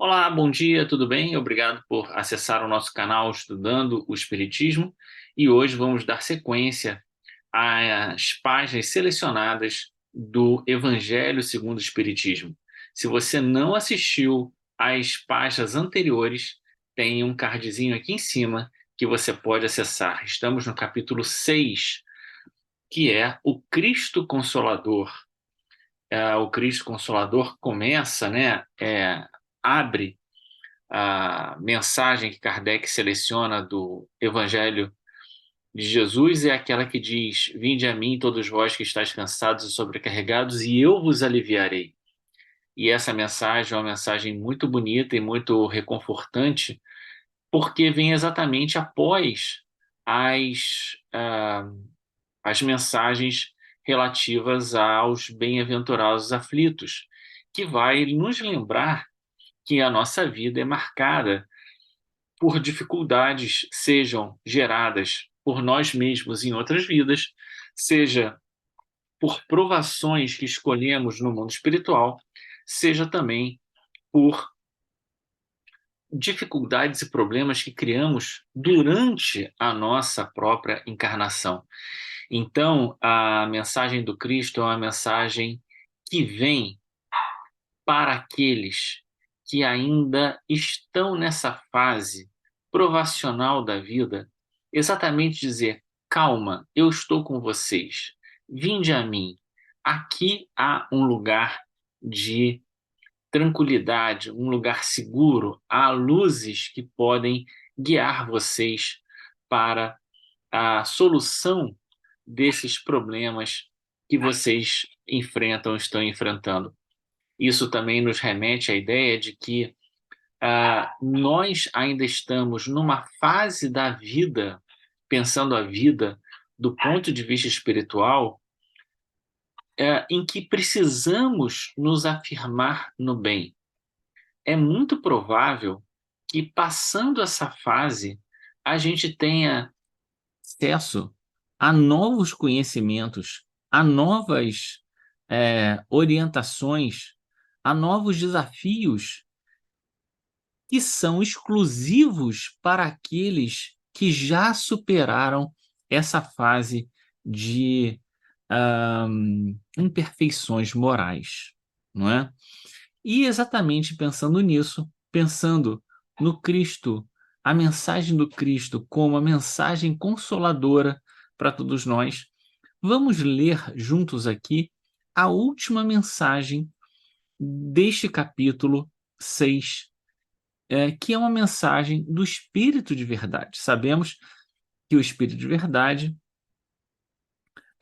Olá, bom dia, tudo bem? Obrigado por acessar o nosso canal Estudando o Espiritismo e hoje vamos dar sequência às páginas selecionadas do Evangelho segundo o Espiritismo. Se você não assistiu às páginas anteriores, tem um cardzinho aqui em cima que você pode acessar. Estamos no capítulo 6, que é o Cristo Consolador. O Cristo Consolador começa, abre a mensagem que Kardec seleciona do Evangelho de Jesus é aquela que diz: Vinde a mim, todos vós que estáis cansados e sobrecarregados, e eu vos aliviarei. E essa mensagem é uma mensagem muito bonita e muito reconfortante, porque vem exatamente após as, ah, as mensagens relativas aos bem-aventurados aflitos, que vai nos lembrar que a nossa vida é marcada por dificuldades, sejam geradas por nós mesmos em outras vidas, seja por provações que escolhemos no mundo espiritual, seja também por dificuldades e problemas que criamos durante a nossa própria encarnação. Então, a mensagem do Cristo é uma mensagem que vem para aqueles que ainda estão nessa fase provacional da vida, exatamente dizer: calma, eu estou com vocês, vinde a mim. Aqui há um lugar de tranquilidade, um lugar seguro, há luzes que podem guiar vocês para a solução desses problemas que vocês enfrentam, estão enfrentando. Isso também nos remete à ideia de que nós ainda estamos numa fase da vida, pensando a vida do ponto de vista espiritual, em que precisamos nos afirmar no bem. É muito provável que, passando essa fase, a gente tenha acesso a novos conhecimentos, a novas orientações, a novos desafios que são exclusivos para aqueles que já superaram essa fase de imperfeições morais, não é? E exatamente pensando nisso, pensando no Cristo, a mensagem do Cristo como a mensagem consoladora para todos nós, vamos ler juntos aqui a última mensagem deste capítulo 6, que é uma mensagem do Espírito de Verdade. Sabemos que o Espírito de Verdade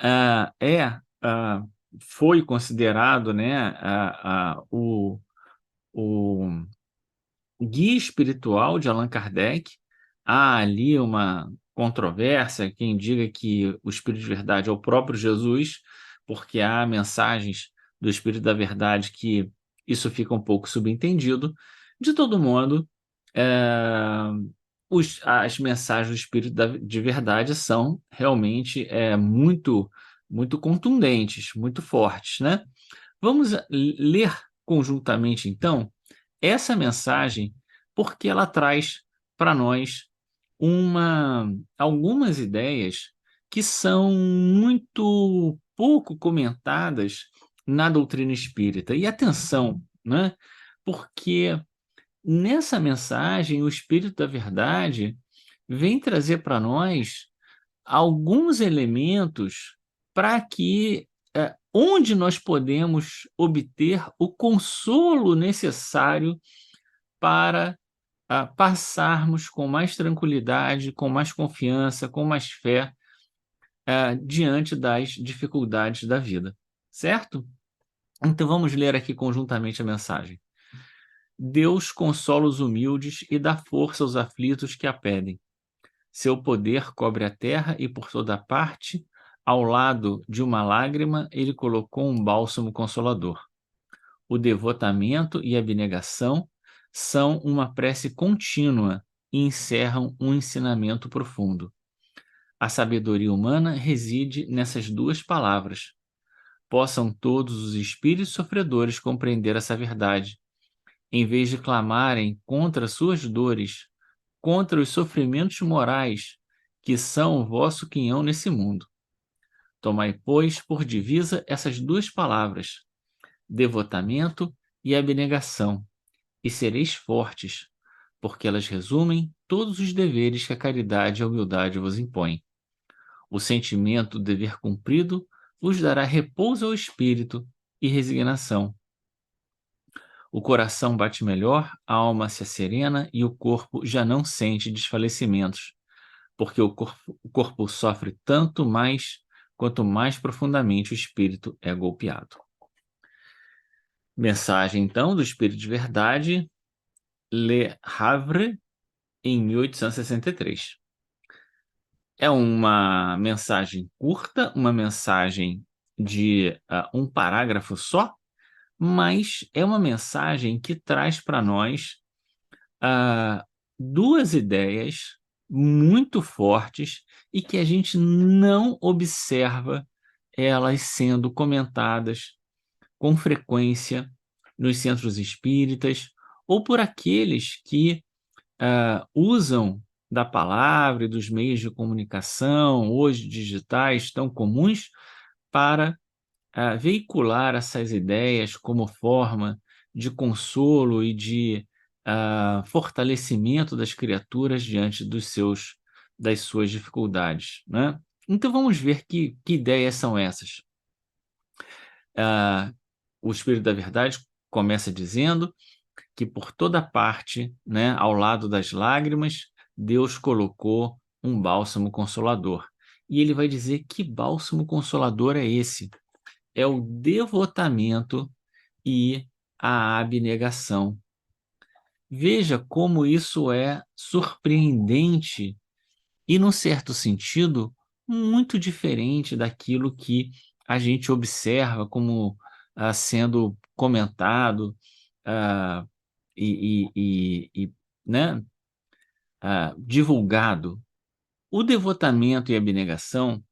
ah, é, ah, foi considerado, né, o guia espiritual de Allan Kardec. Há ali uma controvérsia, quem diga que o Espírito de Verdade é o próprio Jesus, porque há mensagens do Espírito da Verdade que isso fica um pouco subentendido. De todo modo, eh, as mensagens do Espírito de Verdade são realmente muito contundentes, muito fortes, né? Vamos ler conjuntamente, então, essa mensagem, porque ela traz para nós algumas ideias que são muito pouco comentadas na doutrina espírita. E atenção, né? Porque nessa mensagem o Espírito da Verdade vem trazer para nós alguns elementos para que onde nós podemos obter o consolo necessário para passarmos com mais tranquilidade, com mais confiança, com mais fé, diante das dificuldades da vida, certo? Então vamos ler aqui conjuntamente a mensagem. Deus consola os humildes e dá força aos aflitos que a pedem. Seu poder cobre a terra e por toda parte, ao lado de uma lágrima, ele colocou um bálsamo consolador. O devotamento e a abnegação são uma prece contínua e encerram um ensinamento profundo. A sabedoria humana reside nessas duas palavras. Possam todos os espíritos sofredores compreender essa verdade em vez de clamarem contra suas dores, contra os sofrimentos morais, que são o vosso quinhão nesse mundo. Tomai, pois, por divisa essas duas palavras, devotamento e abnegação, e sereis fortes, porque elas resumem todos os deveres que a caridade e a humildade vos impõem. O sentimento do dever cumprido vos dará repouso ao espírito e resignação. O coração bate melhor, a alma se asserena e o corpo já não sente desfalecimentos, porque o corpo sofre tanto mais quanto mais profundamente o espírito é golpeado. Mensagem, então, do Espírito de Verdade, Le Havre, em 1863. É uma mensagem curta, uma mensagem de um parágrafo só, mas é uma mensagem que traz para nós ah, duas ideias muito fortes e que a gente não observa elas sendo comentadas com frequência nos centros espíritas ou por aqueles que usam da palavra e dos meios de comunicação, hoje digitais, tão comuns, para veicular essas ideias como forma de consolo e de fortalecimento das criaturas diante das suas dificuldades, né? Então vamos ver que ideias são essas. O Espírito da Verdade começa dizendo que por toda parte, né, ao lado das lágrimas, Deus colocou um bálsamo consolador. E ele vai dizer que bálsamo consolador é esse? É o devotamento e a abnegação. Veja como isso é surpreendente e, num certo sentido, muito diferente daquilo que a gente observa como sendo comentado ah, né, divulgado. O devotamento e a abnegação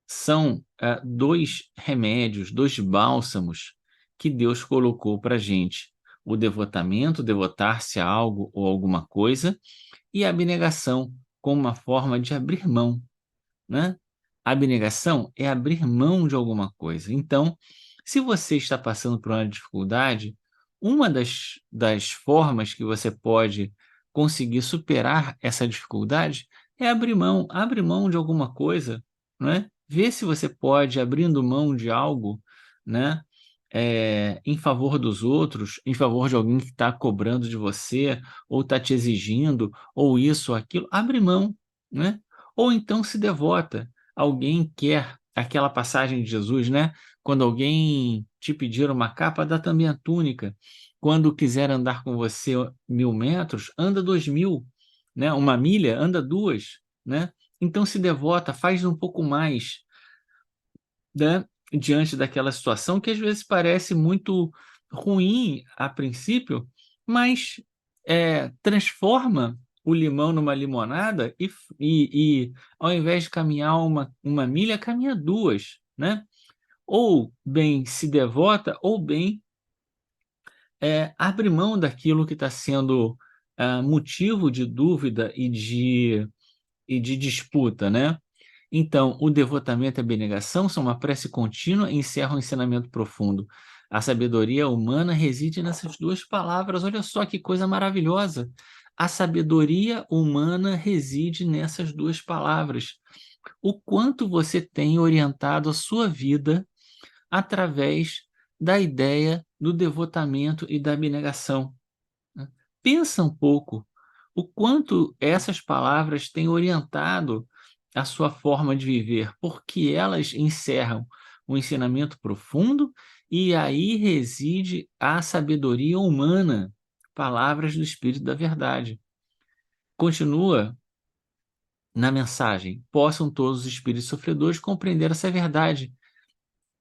são dois remédios, dois bálsamos que Deus colocou para a gente. O devotamento, devotar-se a algo ou alguma coisa, e a abnegação, como uma forma de abrir mão, né? A abnegação é abrir mão de alguma coisa. Então, se você está passando por uma dificuldade, uma das formas que você pode conseguir superar essa dificuldade é abre mão de alguma coisa, né? Vê se você pode, abrindo mão de algo, né? Em favor dos outros, em favor de alguém que está cobrando de você, ou está te exigindo, ou isso ou aquilo, abre mão, né? Ou então se devota. Alguém quer aquela passagem de Jesus, né? Quando alguém te pedir uma capa, dá também a túnica. Quando quiser andar com você 1.000 metros, anda 2.000, né? Uma milha, anda 2, né? Então se devota, faz um pouco mais, né? Diante daquela situação que às vezes parece muito ruim a princípio, mas transforma o limão numa limonada e ao invés de caminhar uma milha, caminha 2, né? Ou bem se devota, ou bem abre mão daquilo que está sendo motivo de dúvida e de disputa, né? Então, o devotamento e a abnegação são uma prece contínua e encerram um ensinamento profundo. A sabedoria humana reside nessas duas palavras. Olha só que coisa maravilhosa. A sabedoria humana reside nessas duas palavras. O quanto você tem orientado a sua vida através da ideia do devotamento e da abnegação, né? Pensa um pouco o quanto essas palavras têm orientado a sua forma de viver, porque elas encerram um ensinamento profundo e aí reside a sabedoria humana, palavras do Espírito da Verdade. Continua na mensagem: possam todos os espíritos sofredores compreender essa verdade,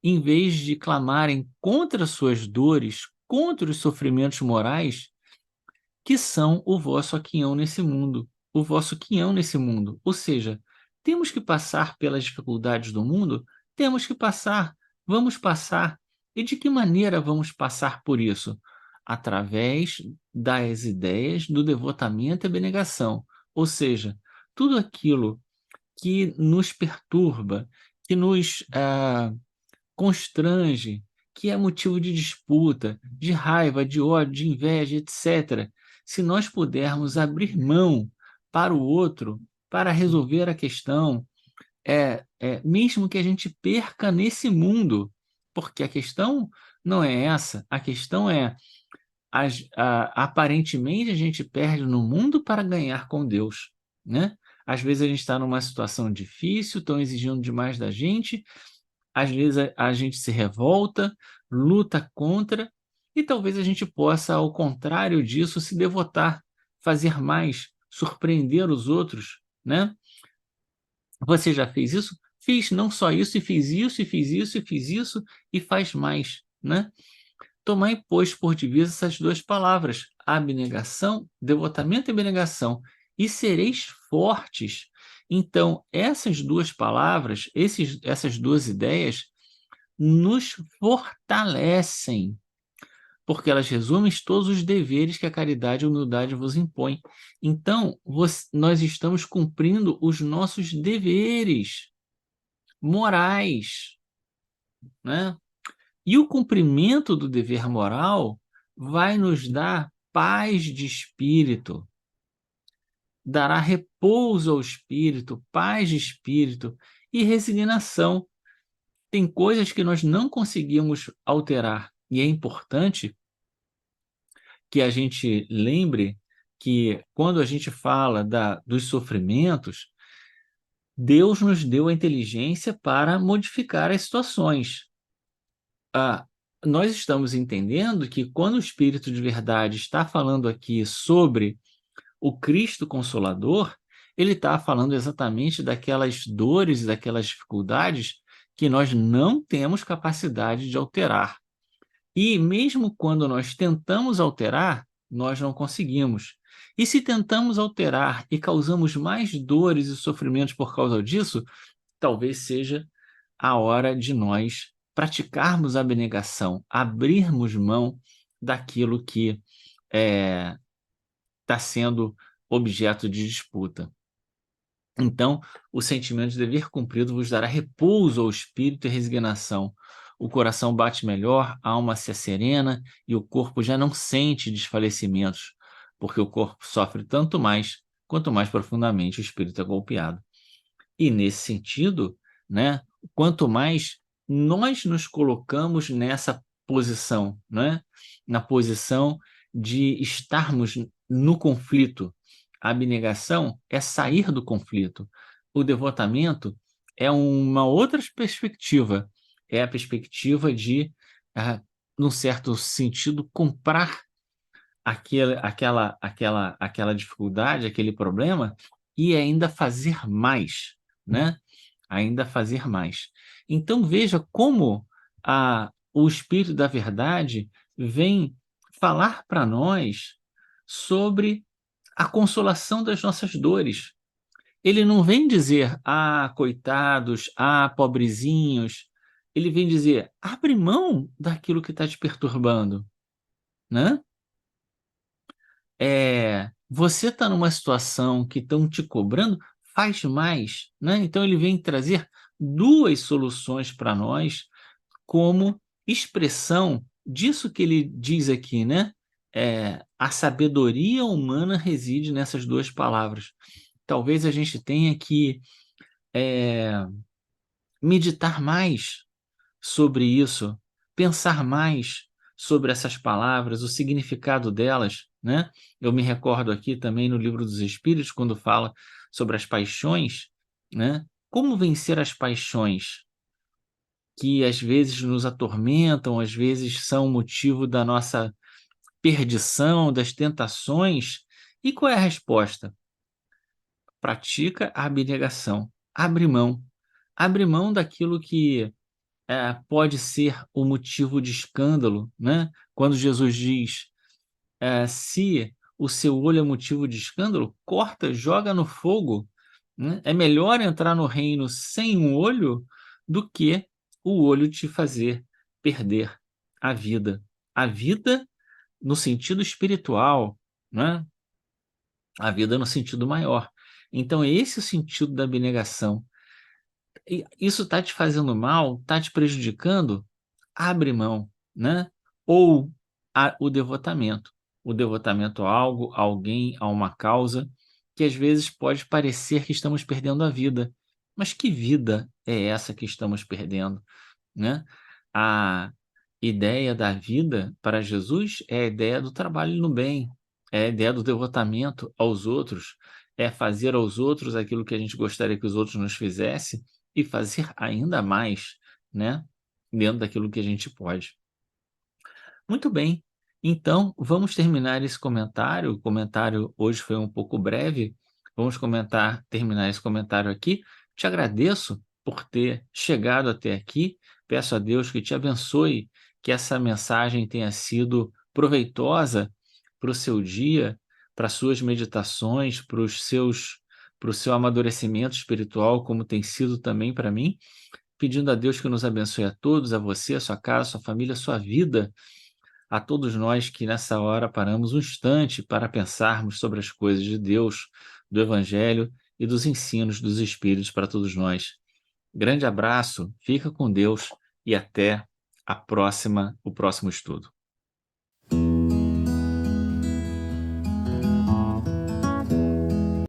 em vez de clamarem contra suas dores, contra os sofrimentos morais, que são o vosso aquinhão nesse mundo, o vosso quinhão nesse mundo. Ou seja, temos que passar pelas dificuldades do mundo? Temos que passar, vamos passar. E de que maneira vamos passar por isso? através das ideias do devotamento e abnegação. Ou seja, tudo aquilo que nos perturba, que nos constrange, que é motivo de disputa, de raiva, de ódio, de inveja, etc. Se nós pudermos abrir mão para o outro, para resolver a questão, mesmo que a gente perca nesse mundo, porque a questão não é essa, a questão é, aparentemente a gente perde no mundo para ganhar com Deus, né? Às vezes a gente está numa situação difícil, estão exigindo demais da gente, às vezes a gente se revolta, luta contra, e talvez a gente possa, ao contrário disso, se devotar, fazer mais, surpreender os outros, né? Você já fez isso? Fiz não só isso, e fiz isso, e fiz isso, e fiz isso, e faz mais, né? Tomai, pois, por divisa essas duas palavras, abnegação, devotamento e abnegação, e sereis fortes. Então, essas duas palavras, essas duas ideias, nos fortalecem, porque elas resumem todos os deveres que a caridade e a humildade vos impõem. Então, nós estamos cumprindo os nossos deveres morais, né? E o cumprimento do dever moral vai nos dar paz de espírito, dará repouso ao espírito, paz de espírito e resignação. Tem coisas que nós não conseguimos alterar, e é importante que a gente lembre que quando a gente fala dos sofrimentos, Deus nos deu a inteligência para modificar as situações. Ah, nós estamos entendendo que quando o Espírito de verdade está falando aqui sobre o Cristo Consolador, ele está falando exatamente daquelas dores, daquelas dificuldades que nós não temos capacidade de alterar. E mesmo quando nós tentamos alterar, nós não conseguimos. E se tentamos alterar e causamos mais dores e sofrimentos por causa disso, talvez seja a hora de nós praticarmos a abnegação, abrirmos mão daquilo que está sendo objeto de disputa. Então, o sentimento de dever cumprido vos dará repouso ao espírito e resignação. O coração bate melhor, a alma se serena e o corpo já não sente desfalecimentos, porque o corpo sofre tanto mais, quanto mais profundamente o espírito é golpeado. E nesse sentido, né, quanto mais nós nos colocamos nessa posição, né, na posição de estarmos no conflito, a abnegação é sair do conflito. O devotamento é uma outra perspectiva, é a perspectiva de, num certo sentido, comprar aquela dificuldade, aquele problema, e ainda fazer mais, né? Ainda fazer mais. Então veja como o Espírito da Verdade vem falar para nós sobre a consolação das nossas dores. Ele não vem dizer, coitados, pobrezinhos. Ele vem dizer, abre mão daquilo que está te perturbando, né? Você está numa situação que estão te cobrando, faz mais, né? Então ele vem trazer duas soluções para nós como expressão disso que ele diz aqui, né? A sabedoria humana reside nessas duas palavras. Talvez a gente tenha que meditar mais sobre isso, pensar mais sobre essas palavras, o significado delas, né? Eu me recordo aqui também no Livro dos Espíritos, quando fala sobre as paixões, né? Como vencer as paixões que às vezes nos atormentam, às vezes são motivo da nossa perdição, das tentações. E qual é a resposta? Pratica a abnegação, abre mão daquilo que pode ser o motivo de escândalo, né? Quando Jesus diz, se o seu olho é motivo de escândalo, corta, joga no fogo, né? É melhor entrar no reino sem um olho do que o olho te fazer perder a vida. A vida no sentido espiritual, né? A vida no sentido maior. Então, esse é o sentido da abnegação. E isso está te fazendo mal, está te prejudicando? Abre mão, né? Ou o devotamento. O devotamento a algo, a alguém, a uma causa, que às vezes pode parecer que estamos perdendo a vida. Mas que vida é essa que estamos perdendo, né? A ideia da vida para Jesus é a ideia do trabalho no bem, é a ideia do devotamento aos outros, é fazer aos outros aquilo que a gente gostaria que os outros nos fizessem e fazer ainda mais, né? Dentro daquilo que a gente pode. Muito bem. Então, vamos terminar esse comentário. O comentário hoje foi um pouco breve. Vamos terminar esse comentário aqui. Te agradeço por ter chegado até aqui. Peço a Deus que te abençoe, que essa mensagem tenha sido proveitosa para o seu dia, para as suas meditações, para o seu amadurecimento espiritual, como tem sido também para mim. Pedindo a Deus que nos abençoe a todos, a você, a sua casa, a sua família, a sua vida, a todos nós que nessa hora paramos um instante para pensarmos sobre as coisas de Deus, do Evangelho e dos ensinos dos Espíritos para todos nós. Grande abraço, fica com Deus e até o próximo estudo.